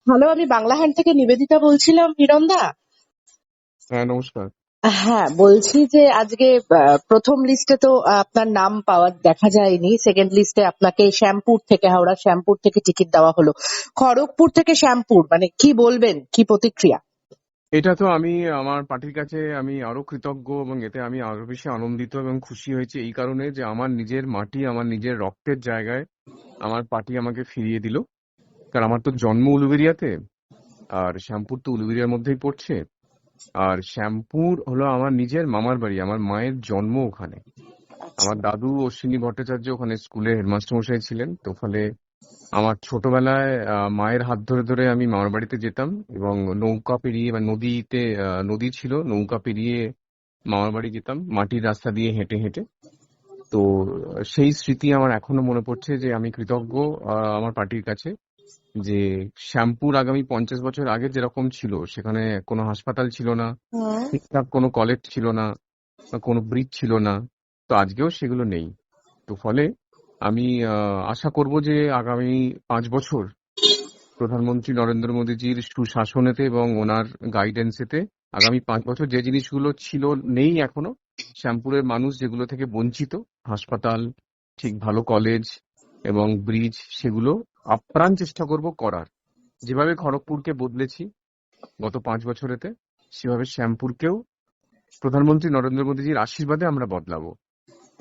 Hello, আমি Bangla hand থেকে নিবেদিতা বলছিলাম। হিরণদা, হ্যাঁ, নমস্কার। হ্যাঁ বলছি যে আজকে প্রথম লিস্টে তো আপনার নাম পাওয়া দেখা যায়নি। সেকেন্ড লিস্টে আপনাকে শ্যামপুর থেকে, হাওড়া শ্যামপুর থেকে টিকিট দেওয়া হলো। খড়গপুর থেকে শ্যামপুর, মানে কি বলবেন, কি প্রতিক্রিয়া? এটা তো আমি আমার পার্টির কাছে আমি আরো কৃতজ্ঞ এবং এতে আমি আরো বেশি আনন্দিত এবং খুশি হয়েছি এই কারণে যে আমার নিজের মাটি, আমার নিজের রক্তের জায়গায় আমার পার্টি আমাকে ফিরিয়ে দিল। কারণ আমার তো জন্ম উলুবেড়িয়াতে, আর শ্যামপুর তো উলুবেড়িয়ার মধ্যেই পড়ছে। আর শ্যামপুর হলো আমার নিজের মামার বাড়ি, আমার মায়ের জন্ম ওখানে। আমার দাদু অশ্বিনী ভট্টাচার্য ওখানে স্কুলে হেডমাস্টার মশাই ছিলেন, তো ফলে আমার ছোটবেলায় মায়ের হাত ধরে ধরে আমি মামার বাড়িতে যেতাম এবং নৌকা পেরিয়ে বা নদীতে নদী ছিল, নৌকা পেরিয়ে মামার বাড়ি যেতাম মাটির রাস্তা দিয়ে হেঁটে হেঁটে। তো সেই স্মৃতি আমার এখনো মনে পড়ছে যে আমি কৃতজ্ঞ আমার পার্টির কাছে যে শ্যামপুর আগামী 50 বছর আগে যেরকম ছিল, সেখানে কোনো হাসপাতাল ছিল না, হুম। ঠিকঠাক কোনো কলেজ ছিল না, বা কোনো ব্রিজ ছিল না। তো আজকেও সেগুলো নেই। তো ফলে আমি আশা করব যে আগামী 5 বছর প্রধানমন্ত্রী নরেন্দ্র মোদীজির সুশাসনেতে এবং ওনার গাইডেন্সেতে আগামী 5 বছর যে জিনিসগুলো ছিল, নেই এখনো, শ্যামপুরের মানুষ যেগুলো থেকে বঞ্চিত, হাসপাতাল, ঠিক ভালো কলেজ এবং ব্রিজ, সেগুলো আপ্রাণ চেষ্টা করব করার। যেভাবে খড়গপুরকে বদলেছি গত 5 বছরেতে, সেভাবে শ্যামপুরকেও প্রধানমন্ত্রী নরেন্দ্র মোদীজির আশীর্বাদে আমরা বদলাবো।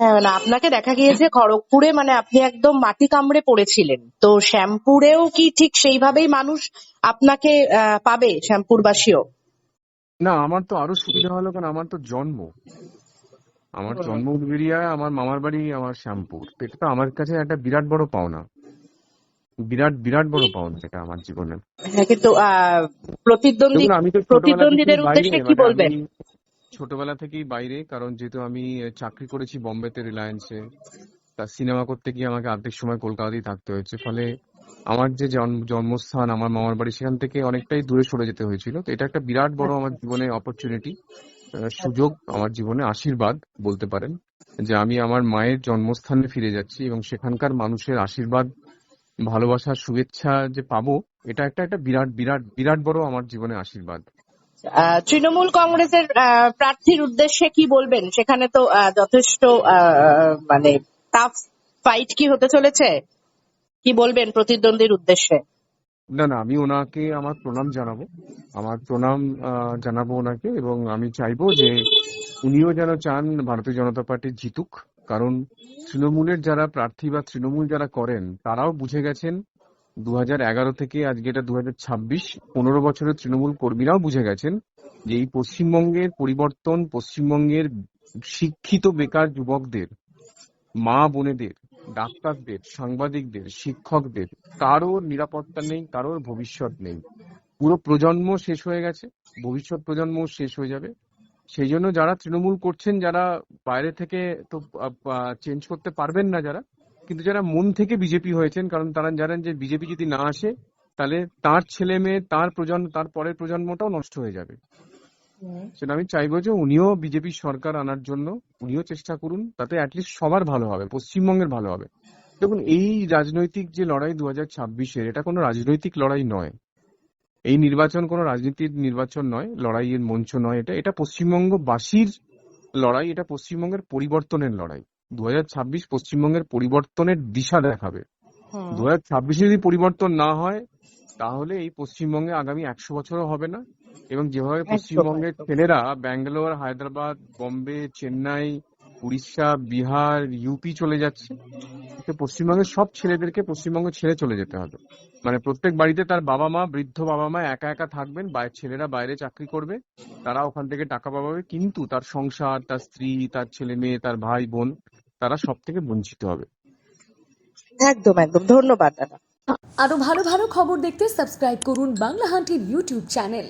হ্যাঁ, মানে আপনাকে দেখা গিয়েছে খড়গপুরে, মানে আপনি একদম মাটি কামড়ে পড়েছিলেন। তো শ্যামপুরেও কি ঠিক সেইভাবেই মানুষ আপনাকে পাবে, শ্যামপুরবাসীও? না, আমার তো আরো সুবিধা হলো, কারণ আমার জন্ম উলবেড়িয়া, আমার মামার বাড়ি আমার শ্যামপুর। তো এটা তো আমার কাছে একটা বিরাট বড় পাওনা, বিরাট বিরাট বড় পাওনা এটা আমার জীবনে। হ্যাঁ, কিন্তু দেখুন, আমি তো ছোটবেলা থেকেই প্রতিদ্বন্দ্বীদের বাইরে, উদ্দেশ্যে কি মানে আমি বলবেন? ছোটবেলা থেকেই বাইরে, কারণ যেহেতু আমি চাকরি করেছি বোম্বেতে রিলায়েন্সে, তা সিনেমা করতে গিয়ে আমাকে অর্ধেক সময় কলকাতাতেই থাকতে হয়েছে। ফলে আমার যে জন্মস্থান, আমার মামার বাড়ি, সেখান থেকে অনেকটাই দূরে সরে যেতে হয়েছিল। তো এটা একটা বিরাট বড় আমার জীবনে অপরচুনিটি, সুযোগ, আমার জীবনে আশীর্বাদ বলতে পারেন, যে আমি আমার মায়ের জন্মস্থানে ফিরে যাচ্ছি এবং সেখানকার মানুষের আশীর্বাদ, ভালোবাসা, শুভেচ্ছা যে পাবো, এটা একটা একটা বিরাট বিরাট বিরাট বড় আমার জীবনে আশীর্বাদ। তৃণমূল কংগ্রেসের প্রার্থীর উদ্দেশ্যে কি বলবেন? সেখানে তো যথেষ্ট মানে টাফ ফাইট কি হতে চলেছে, কি বলবেন প্রতিদ্বন্দ্বীর উদ্দেশ্যে? না না, আমি ওনাকে আমার প্রণাম জানাবো, আমার প্রণাম জানাবো ওনাকে, এবং আমি চাইবো যে উনিও যেন চান ভারতীয় জনতা পার্টি জিতুক। কারণ তৃণমূলের যারা প্রার্থী বা তৃণমূল যারা করেন, তারাও বুঝে গেছেন 2011 থেকে আজকে এটা 2026, 15 বছরের তৃণমূল কর্মীরাও বুঝে গেছেন যে এই পশ্চিমবঙ্গের পরিবর্তন, পশ্চিমবঙ্গের শিক্ষিত বেকার যুবকদের, মা বোনেদের, ডাক্তারদের, সাংবাদিকদের, শিক্ষকদের কারোর নিরাপত্তা নেই, কারোর ভবিষ্যৎ নেই। পুরো প্রজন্ম শেষ হয়ে গেছে, ভবিষ্যৎ প্রজন্ম শেষ হয়ে যাবে। সেই জন্য যারা তৃণমূল করছেন, যারা বাইরে থেকে তো চেঞ্জ করতে পারবেন না যারা, কিন্তু যারা মন থেকে বিজেপি হয়েছেন, কারণ তারা জানেন যে বিজেপি যদি না আসে, তাহলে তার ছেলে মেয়ে, তার প্রজন্ম, তার পরের প্রজন্মটাও নষ্ট হয়ে যাবে। সেটা আমি চাইবো যে উনিও বিজেপির সরকার আনার জন্য উনিও চেষ্টা করুন, তাতে অ্যাটলিস্ট সবার ভালো হবে, পশ্চিমবঙ্গের ভালো হবে। দেখুন, এই রাজনৈতিক যে লড়াই 2026-এর, এটা কোনো রাজনৈতিক লড়াই নয়। এই নির্বাচন কোনো রাজনীতির নির্বাচন নয়, লড়াইয়ের মঞ্চ নয়। এটা এটা পশ্চিমবঙ্গবাসীর লড়াই, এটা পশ্চিমবঙ্গের পরিবর্তনের লড়াই। 2026 পশ্চিমবঙ্গের পরিবর্তনের দিশা দেখাবে। 2026 যদি পরিবর্তন না হয়, তাহলে এই পশ্চিমবঙ্গে আগামী 100 বছরও হবে না। এবং যেভাবে একদম পশ্চিমবঙ্গের একদম। ছেলেরা ব্যাঙ্গালোর, হায়দ্রাবাদ, বম্বে, চেন্নাই, উড়িষ্যা, বিহার, ইউপি চলে যাচ্ছে, তো পশ্চিমবঙ্গের সব ছেলেদেরকে পশ্চিমবঙ্গ ছেড়ে চলে যেতে হবে। মানে প্রত্যেক বাড়িতে তার বাবা মা, বৃদ্ধ বাবা মা একা একা থাকবেন, ছেলেরা বাইরে চাকরি করবে, তারা ওখান থেকে টাকা পাবে, কিন্তু তার সংসার, তার স্ত্রী, তার ছেলে মেয়ে, তার ভাই বোন, তারা সব থেকে বঞ্চিত হবে। একদম একদম, ধন্যবাদ দাদা। আরো ভালো ভালো খবর দেখতে সাবস্ক্রাইব করুন বাংলা হান্টের ইউটিউব চ্যানেল।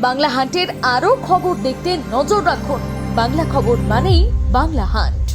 বাংলা হান্টের আরো খবর দেখতে নজর রাখুন। বাংলা খবর মানেই বাংলা হান্ট।